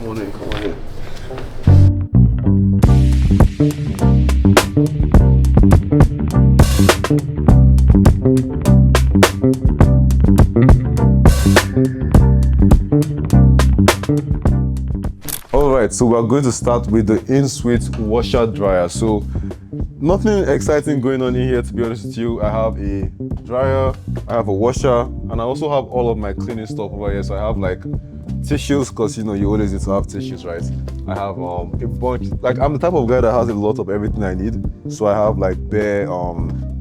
Come on in, come on in. Alright, so we're going to start with the in-suite washer dryer. So nothing exciting going on in here, to be honest with you. I have a dryer, I have a washer, and I also have all of my cleaning stuff over here. So I have like tissues, because you know you always need to have tissues, right? I have a bunch, like I'm the type of guy that has a lot of everything I need. So I have like bare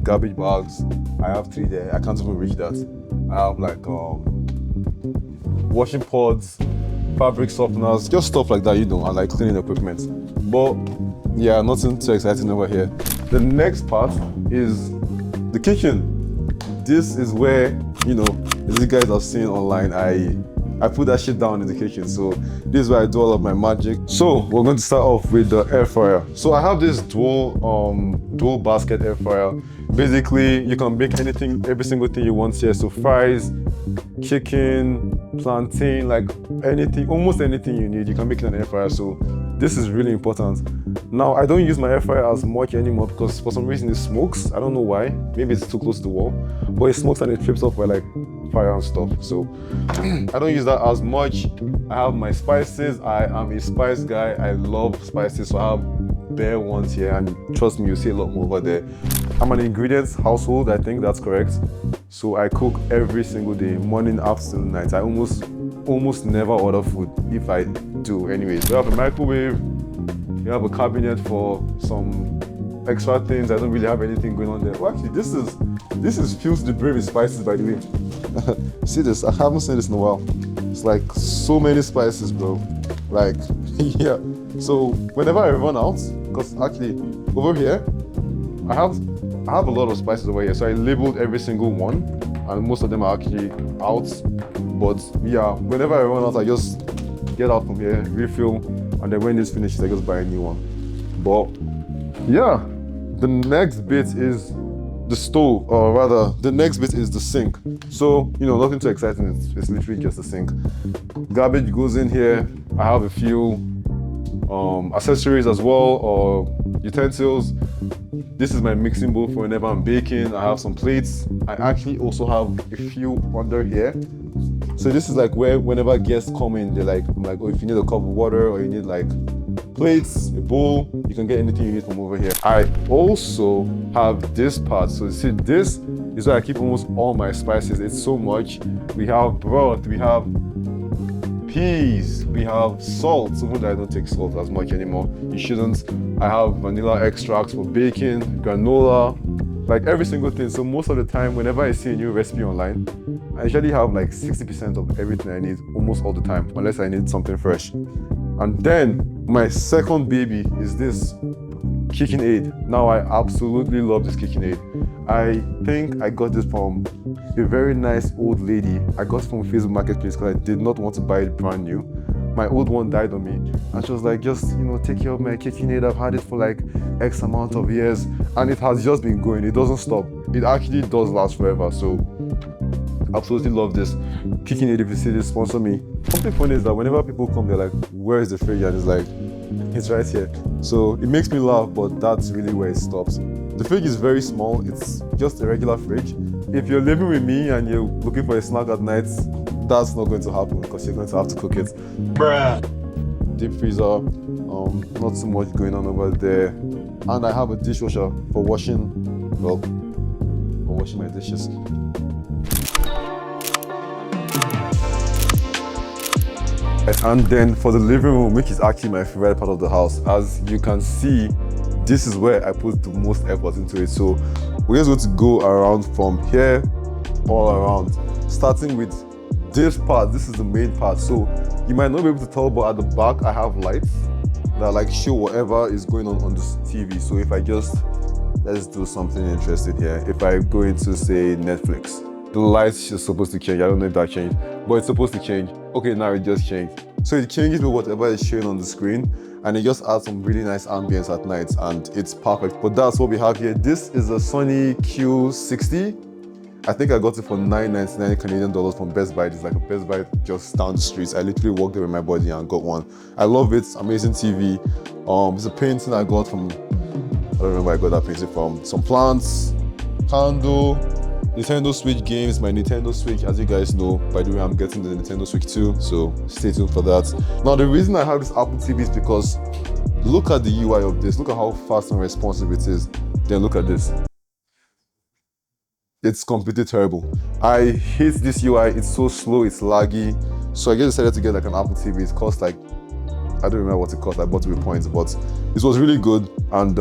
garbage bags. I have 3 there, I can't even reach that. I have like washing pods, fabric softeners, just stuff like that, you know, and like cleaning equipment. But yeah, nothing too exciting over here. The next part is the kitchen. This is where, you know, as you guys have seen online, I put that shit down in the kitchen. So this is where I do all of my magic. So we're going to start off with the air fryer. So I have this dual basket air fryer. Basically, you can bake anything, every single thing you want here. So fries, chicken, plantain, like anything, almost anything you need, you can make it in an air fryer. So this is really important. Now, I don't use my air fryer as much anymore because for some reason it smokes. I don't know why. Maybe it's too close to the wall, but it smokes and it trips off by like fire and stuff. So I don't use that as much. I have my spices. I am a spice guy. I love spices, so I have bare ones here, and trust me, you see a lot more over there. I'm an ingredients household, I think that's correct. So I cook every single day, morning, afternoon, night. I almost never order food. If I do, anyways. We have a microwave. We have a cabinet for some extra things. I don't really have anything going on there. Well, actually, this is filled to the brim with spices, by the way. See this? I haven't seen this in a while. It's like so many spices, bro. Like, yeah. So whenever I run out, because actually over here, I have a lot of spices over here. So I labeled every single one, and most of them are actually out. But yeah, whenever I run out, I just get out from here, refill, and then when this finishes, I just buy a new one. But yeah, the next bit is the stove, or rather, the next bit is the sink. So, you know, nothing too exciting, it's literally just a sink. Garbage goes in here. I have a few accessories as well, or utensils. This is my mixing bowl for whenever I'm baking. I have some plates. I actually also have a few under here. So this is like where whenever guests come in, they're like, I'm like, oh, if you need a cup of water or you need like plates, a bowl, you can get anything you need from over here. I also have this part. So you see, this is where I keep almost all my spices. It's so much. We have broth, we have peas, we have salt, even though I don't take salt as much anymore. You shouldn't. I have vanilla extracts for baking, granola, like every single thing. So most of the time, whenever I see a new recipe online, I usually have like 60% of everything I need almost all the time, unless I need something fresh. And then my second baby is this KitchenAid. Now I absolutely love this KitchenAid. I think I got this from a very nice old lady. I got it from Facebook Marketplace because I did not want to buy it brand new. My old one died on me, and she was like, just, you know, take care of my KitchenAid. I've had it for like X amount of years, and it has just been going. It doesn't stop. It actually does last forever. So absolutely love this KitchenAid. If you see this, sponsor me. Something funny is that whenever people come, they're like, where is the fridge? And it's like, it's right here. So it makes me laugh, but that's really where it stops. The fridge is very small. It's just a regular fridge. If you're living with me and you're looking for a snack at night, that's not going to happen because you're going to have to cook it. Bruh. Deep freezer, not too much going on over there. And I have a dishwasher for washing my dishes. And then for the living room, which is actually my favorite part of the house, as you can see, this is where I put the most effort into it. So we're just going to go around from here all around, starting with this part. This is the main part. So you might not be able to tell, but at the back I have lights that like show whatever is going on this TV. So if I just, let's do something interesting here. If I go into, say, Netflix, the lights is supposed to change. I don't know if that changed, but it's supposed to change. Okay, now it just changed. So it changes with whatever is showing on the screen, and it just adds some really nice ambience at night, and it's perfect. But that's what we have here. This is a Sony Q60. I think I got it for $9.99 Canadian dollars from Best Buy. It's like a Best Buy just down the street. I literally walked there with my body and got one. I love it. Amazing TV. It's a painting I got from, I don't remember where I got that painting from. Some plants, candle, Nintendo Switch games, my Nintendo Switch, as you guys know. By the way, I'm getting the Nintendo Switch too, so stay tuned for that. Now, the reason I have this Apple TV is because look at the UI of this. Look at how fast and responsive it is. Then look at this. It's completely terrible. I hate this UI. It's so slow, it's laggy. So I just decided to get like an Apple TV. It cost like, I don't remember what it cost. I bought it with points, but it was really good. And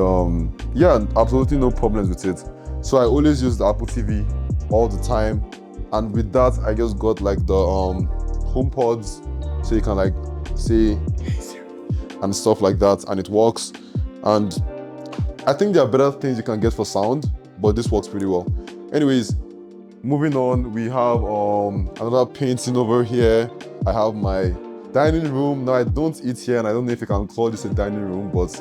yeah, absolutely no problems with it. So I always use the Apple TV all the time. And with that, I just got like the home pods, so you can like say and stuff like that, and it works. And I think there are better things you can get for sound, but this works pretty well. Anyways, moving on, we have another painting over here. I have my dining room. Now I don't eat here, and I don't know if you can call this a dining room, but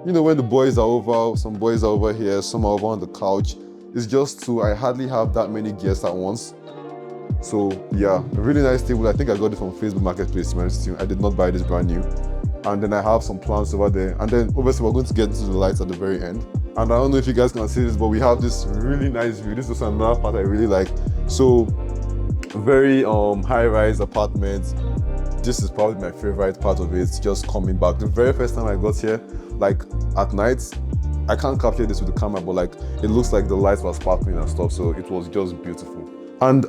you know, when the boys are over, some boys are over here, some are over on the couch. It's just two. I hardly have that many guests at once. So yeah, a really nice table. I think I got it from Facebook Marketplace, to be honest with you. I did not buy this brand new. And then I have some plants over there. And then obviously we're going to get into the lights at the very end. And I don't know if you guys can see this, but we have this really nice view. This is another part I really like. So very high-rise apartment. This is probably my favorite part of it, just coming back. The very first time I got here, like at night, I can't capture this with the camera, but like it looks like the lights were sparkling and stuff, so it was just beautiful. And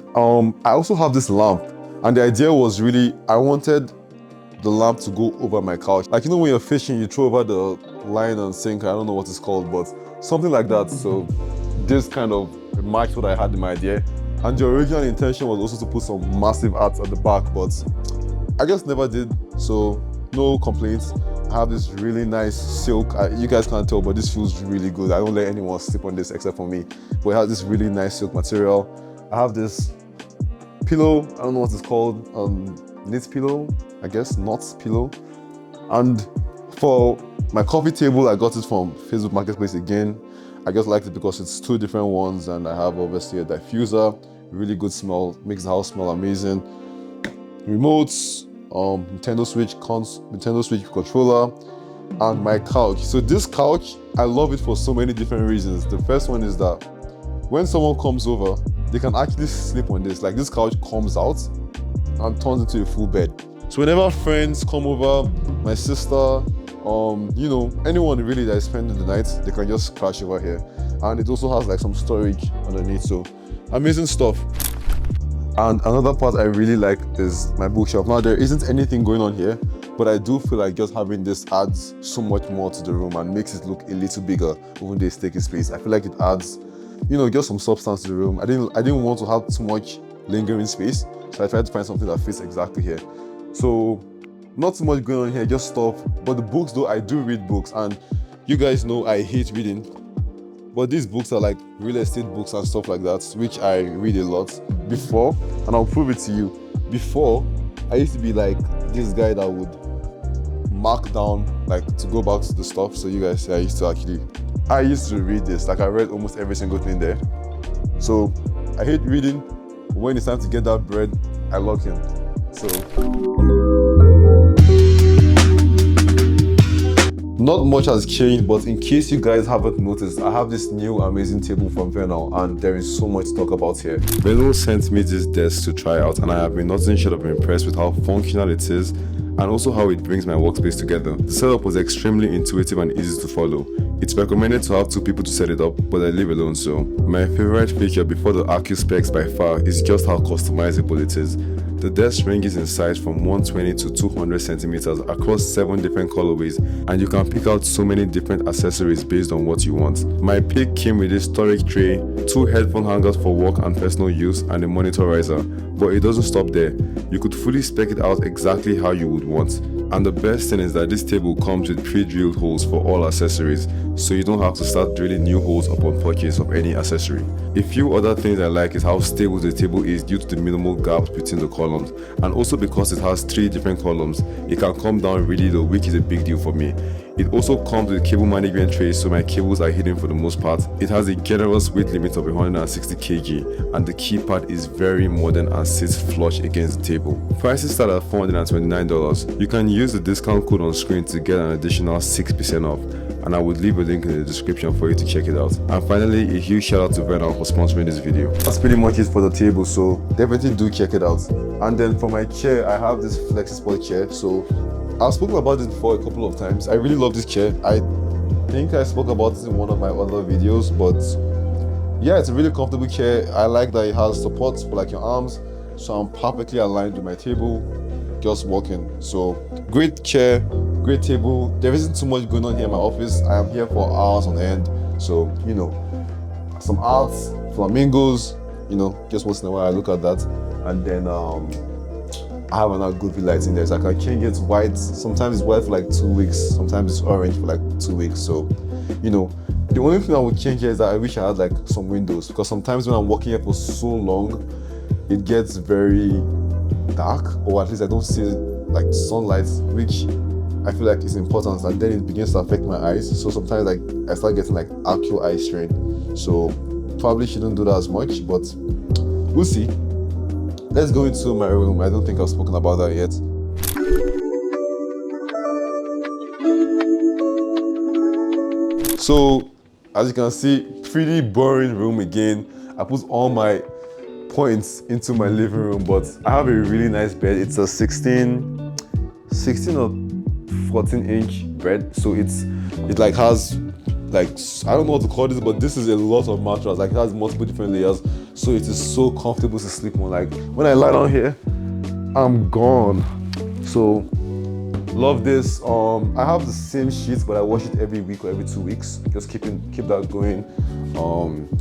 I also have this lamp, and the idea was really, I wanted the lamp to go over my couch. Like, you know, when you're fishing, you throw over the line and sinker. I don't know what it's called, but something like that. So this kind of matched what I had in my idea. And the original intention was also to put some massive art at the back, but I just never did, so no complaints. I have this really nice silk. You guys can't tell, but this feels really good. I don't let anyone sleep on this except for me. But it has this really nice silk material. I have this pillow. I don't know what it's called. Knit pillow, I guess, knots pillow. And for my coffee table, I got it from Facebook Marketplace again. I just liked it because it's two different ones, and I have obviously a diffuser, really good smell, makes the house smell amazing. Remotes, Nintendo Switch controller, and my couch. So this couch, I love it for so many different reasons. The first one is that when someone comes over, they can actually sleep on this. Like, this couch comes out and turns into a full bed. So whenever friends come over, my sister, you know, anyone really that is spending the night, they can just crash over here. And it also has like some storage underneath, so amazing stuff. And another part I really like is my bookshelf. Now, there isn't anything going on here, but I do feel like just having this adds so much more to the room and makes it look a little bigger, even though it's taking space. I feel like it adds, you know, just some substance to the room. I didn't want to have too much lingering space, so I tried to find something that fits exactly here. So not too much going on here, just stuff. But the books, though, I do read books, and you guys know I hate reading. But these books are like real estate books and stuff like that, which I read a lot before, and I'll prove it to you. Before, I used to be like this guy that would mark down, like, to go back to the stuff. So you guys see, I used to read this. Like, I read almost every single thing there. So I hate reading, but when it's time to get that bread, I log in. So not much has changed, but in case you guys haven't noticed, I have this new amazing table from Vernal, and there is so much to talk about here. Vernal sent me this desk to try out, and I have been nothing short of impressed with how functional it is, and also how it brings my workspace together. The setup was extremely intuitive and easy to follow. It's recommended to have two people to set it up, but I live alone, so. My favorite feature before the AQ specs by far is just how customizable it is. The desk ranges in size from 120 to 200 centimeters across 7 different colorways, and you can pick out so many different accessories based on what you want. My pick came with a storage tray, 2 headphone hangers for work and personal use, and a monitor riser. But it doesn't stop there. You could fully spec it out exactly how you would want. And the best thing is that this table comes with pre-drilled holes for all accessories, so you don't have to start drilling new holes upon purchase of any accessory. A few other things I like is how stable the table is due to the minimal gaps between the columns. columns, and also because it has 3 different columns, it can come down really low, which is a big deal for me. It also comes with cable management trays, so my cables are hidden for the most part. It has a generous weight limit of 160 kg, and the keypad is very modern and sits flush against the table. Prices start at $429. You can use the discount code on screen to get an additional 6% off, and I would leave a link in the description for you to check it out. And finally, a huge shout out to Vernal for sponsoring this video. That's pretty much it for the table, so definitely do check it out. And then for my chair, I have this Flexi Sport chair. So I've spoken about this before a couple of times. I really love this chair. I think I spoke about this in one of my other videos, but yeah, it's a really comfortable chair. I like that it has support for like your arms, so I'm perfectly aligned with my table, just walking. So great chair, great table. There isn't too much going on here in my office. I am here for hours on end, so you know, some arts, flamingos, you know, just once in a while I look at that. And then I have another good lights in there, so I can change it white. Sometimes it's white for like 2 weeks, sometimes it's orange for like 2 weeks. So you know, the only thing I would change here is that I wish I had like some windows, because sometimes when I'm working here for so long, it gets very dark, or at least I don't see like sunlight, which I feel like is important, and then it begins to affect my eyes. So sometimes like I start getting like actual eye strain. So probably shouldn't do that as much, but we'll see. Let's go into my room. I don't think I've spoken about that yet. So as you can see, pretty boring room again. I put all my points into my living room, but I have a really nice bed. It's a 16 or 14-inch bed, so it like has like, I don't know what to call this, but this is a lot of mattress. Like it has multiple different layers, so it is so comfortable to sleep on. Like when I lie down here, I'm gone. So love this. I have the same sheets, but I wash it every week or every 2 weeks. Just keep that going.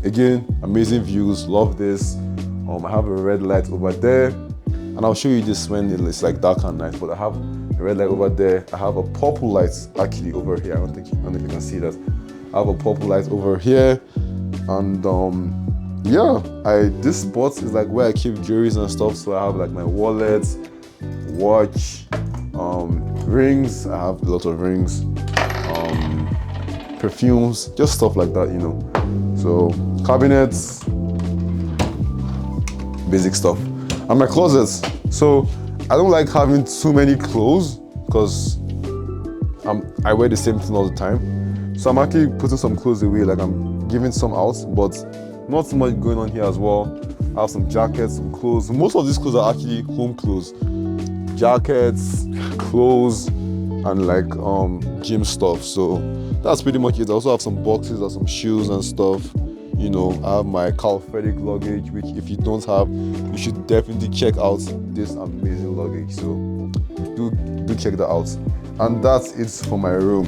Again, amazing views. Love this. I have a red light over there, and I'll show you this when it's like dark at night. But I have a red light over there. I have a purple light actually over here. I don't know if you can see that. I have a purple light over here, and yeah, this spot is like where I keep jewelries and stuff. So I have like my wallet, watch, rings. I have a lot of rings, perfumes, just stuff like that, you know. So cabinets, basic stuff, and my closets. So I don't like having too many clothes because I wear the same thing all the time. So I'm actually putting some clothes away, like I'm giving some out, but not too much going on here as well. I have some jackets, some clothes. Most of these clothes are actually home clothes. Jackets, clothes, and like gym stuff. So that's pretty much it. I also have some boxes and some shoes and stuff. You know, I have my Calfedic luggage, which if you don't have, you should definitely check out this amazing luggage. So do check that out. And that's it for my room.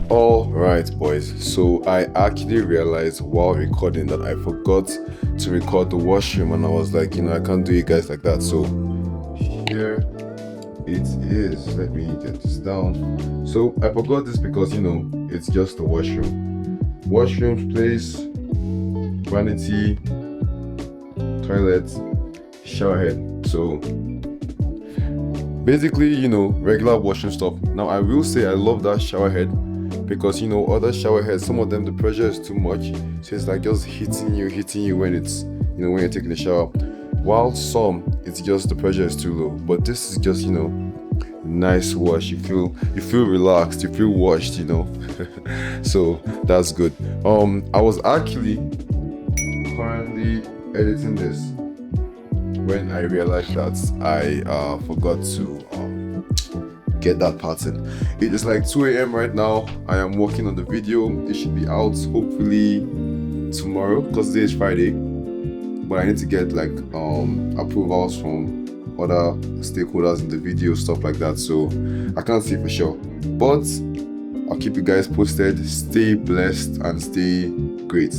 All right, boys, so I actually realized while recording that I forgot to record the washroom, and I was like, you know, I can't do it guys like that. So here it is. Let me get this down. So I forgot this because, you know, it's just the washroom place, vanity, toilet, shower head. So basically, you know, regular washroom stuff. Now I will say I love that shower head, because you know, other shower heads, some of them the pressure is too much, so it's like just hitting you when it's, you know, when you're taking a shower, while some it's just the pressure is too low. But this is just, you know, nice wash. You feel relaxed, you feel washed, you know. So that's good. I was actually currently editing this when I realized that I forgot to get that part in. It is like 2 a.m. right now. I am working on the video. It should be out hopefully tomorrow, because today is Friday, but I need to get like approvals from other stakeholders in the video, stuff like that. So I can't say for sure, but I'll keep you guys posted. Stay blessed and stay great.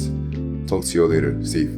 Talk to you all later. Safe.